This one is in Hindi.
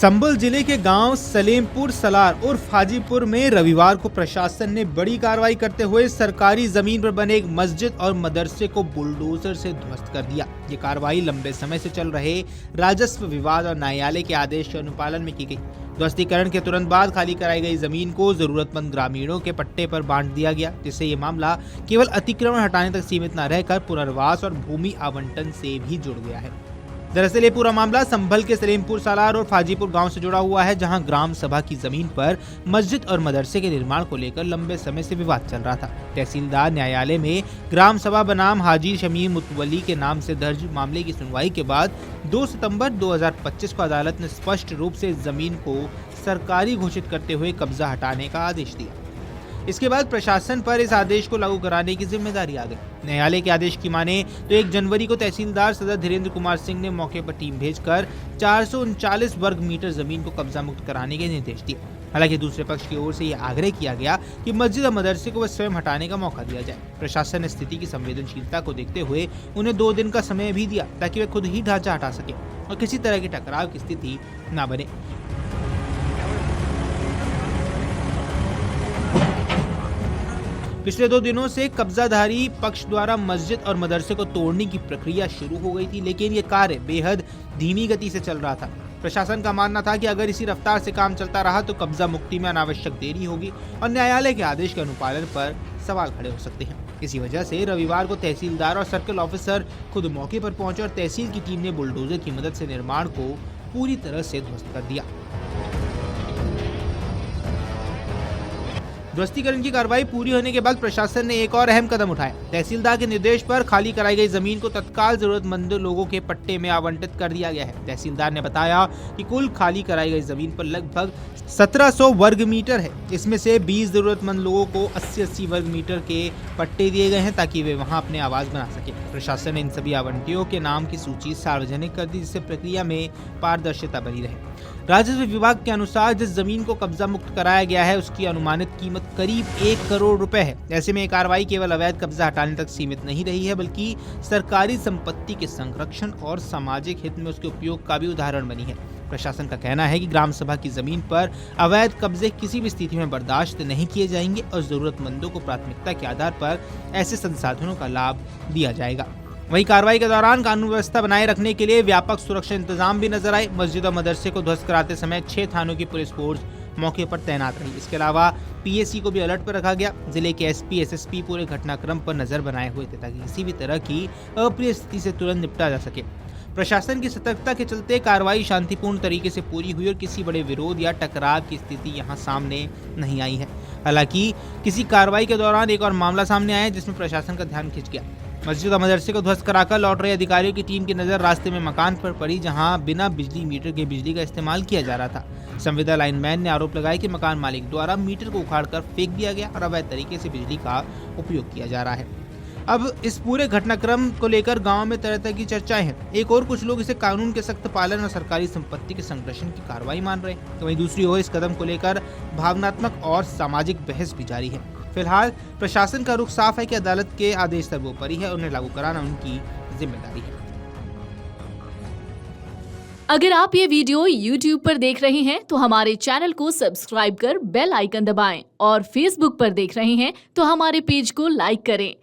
संभल जिले के गांव सलेमपुर सलार उर्फ हाजीपुर में रविवार को प्रशासन ने बड़ी कार्रवाई करते हुए सरकारी जमीन पर बने एक मस्जिद और मदरसे को बुलडोजर से ध्वस्त कर दिया। ये कार्रवाई लंबे समय से चल रहे राजस्व विवाद और न्यायालय के आदेश के अनुपालन में की गई। ध्वस्तीकरण के तुरंत बाद खाली कराई गई जमीन को जरूरतमंद ग्रामीणों के पट्टे पर बांट दिया गया, जिससे ये मामला केवल अतिक्रमण हटाने तक सीमित न रहकर पुनर्वास और भूमि आवंटन से भी जुड़ गया है। दरअसल ये पूरा मामला संभल के सलेमपुर सालार और हाजीपुर गांव से जुड़ा हुआ है, जहां ग्राम सभा की जमीन पर मस्जिद और मदरसे के निर्माण को लेकर लंबे समय से विवाद चल रहा था। तहसीलदार न्यायालय में ग्राम सभा बनाम हाजी शमीर मुतवली के नाम से दर्ज मामले की सुनवाई के बाद 2 सितंबर 2025 को अदालत ने स्पष्ट रूप से जमीन को सरकारी घोषित करते हुए कब्जा हटाने का आदेश दिया। इसके बाद प्रशासन पर इस आदेश को लागू कराने की जिम्मेदारी आ गई। न्यायालय के आदेश की माने तो 1 जनवरी को तहसीलदार सदर धीरेन्द्र कुमार सिंह ने मौके पर टीम भेजकर 439 वर्ग मीटर जमीन को कब्जा मुक्त कराने के निर्देश दिए। हालांकि दूसरे पक्ष की ओर से यह आग्रह किया गया कि मस्जिद और मदरसे को वह स्वयं हटाने का मौका दिया जाए। प्रशासन ने स्थिति की संवेदनशीलता को देखते हुए उन्हें 2 दिन का समय भी दिया ताकि वे खुद ही ढांचा हटा सके और किसी तरह की टकराव की स्थिति न बने। पिछले 2 दिनों से कब्जाधारी पक्ष द्वारा मस्जिद और मदरसे को तोड़ने की प्रक्रिया शुरू हो गई थी, लेकिन ये कार्य बेहद धीमी गति से चल रहा था। प्रशासन का मानना था कि अगर इसी रफ्तार से काम चलता रहा तो कब्जा मुक्ति में अनावश्यक देरी होगी और न्यायालय के आदेश के अनुपालन पर सवाल खड़े हो सकते हैं। इसी वजह से रविवार को तहसीलदार और सर्कल ऑफिसर खुद मौके पर पहुंचे और तहसील की टीम ने बुलडोजर की मदद से निर्माण को पूरी तरह से ध्वस्त कर दिया। ध्वस्तीकरण की कार्रवाई पूरी होने के बाद प्रशासन ने एक और अहम कदम उठाया। तहसीलदार के निर्देश पर खाली कराई गई जमीन को तत्काल जरूरतमंद लोगों के पट्टे में आवंटित कर दिया गया है। तहसीलदार ने बताया कि कुल खाली कराई गई जमीन पर लगभग 1700 वर्ग मीटर है। इसमें से 20 जरूरतमंद लोगों को 80-80 वर्ग मीटर के पट्टे दिए गए हैं ताकि वे वहां अपने आवास बना सके। प्रशासन ने इन सभी आवंटियों के नाम की सूची सार्वजनिक कर दी, जिससे प्रक्रिया में पारदर्शिता बनी रहे। राजस्व विभाग के अनुसार जिस जमीन को कब्जा मुक्त कराया गया है उसकी अनुमानित कीमत करीब 1 करोड़ रुपए है। ऐसे में ये कार्रवाई केवल अवैध कब्जा हटाने तक सीमित नहीं रही है, बल्कि सरकारी संपत्ति के संरक्षण और सामाजिक हित में उसके उपयोग का भी उदाहरण बनी है। प्रशासन का कहना है कि ग्राम सभा की जमीन पर अवैध कब्जे किसी भी स्थिति में बर्दाश्त नहीं किए जाएंगे और जरूरतमंदों को प्राथमिकता के आधार पर ऐसे संसाधनों का लाभ दिया जाएगा। वहीं कार्रवाई के दौरान कानून व्यवस्था बनाए रखने के लिए व्यापक सुरक्षा इंतजाम भी नजर आए। मस्जिद और मदरसे को ध्वस्त कराते समय 6 थानों की पुलिस फोर्स मौके पर तैनात रही। इसके अलावा पीएसी को भी अलर्ट पर रखा गया। जिले के एसपी एसएसपी पूरे घटनाक्रम पर नजर बनाए हुए थे ताकि किसी भी तरह की अप्रिय स्थिति से तुरंत निपटा जा सके। प्रशासन की सतर्कता के चलते कार्रवाई शांतिपूर्ण तरीके से पूरी हुई और किसी बड़े विरोध या टकराव की स्थिति यहां सामने नहीं आई है। हालांकि किसी कार्रवाई के दौरान एक और मामला सामने आया जिसमें प्रशासन का ध्यान खिंच गया। मस्जिद और मदरसे को ध्वस्त कराकर लौट रहे अधिकारियों की टीम की नजर रास्ते में मकान पर पड़ी, जहां बिना बिजली मीटर के बिजली का इस्तेमाल किया जा रहा था। संविदा लाइनमैन ने आरोप लगाया कि मकान मालिक द्वारा मीटर को उखाड़कर फेंक दिया गया और अवैध तरीके से बिजली का उपयोग किया जा रहा है। अब इस पूरे घटनाक्रम को लेकर गांव में तरह तरह की चर्चाएं हैं। एक और कुछ लोग इसे कानून के सख्त पालन और सरकारी संपत्ति के संरक्षण की कार्रवाई मान रहे हैं, तो वहीं दूसरी ओर इस कदम को लेकर भावनात्मक और सामाजिक बहस भी जारी है। फिलहाल प्रशासन का रुख साफ है कि अदालत के आदेश सर्वोपरि है, उन्हें लागू कराना उनकी जिम्मेदारी है। अगर आप ये वीडियो YouTube पर देख रहे हैं तो हमारे चैनल को सब्सक्राइब कर बेल आइकन दबाएं और Facebook पर देख रहे हैं तो हमारे पेज को लाइक करें।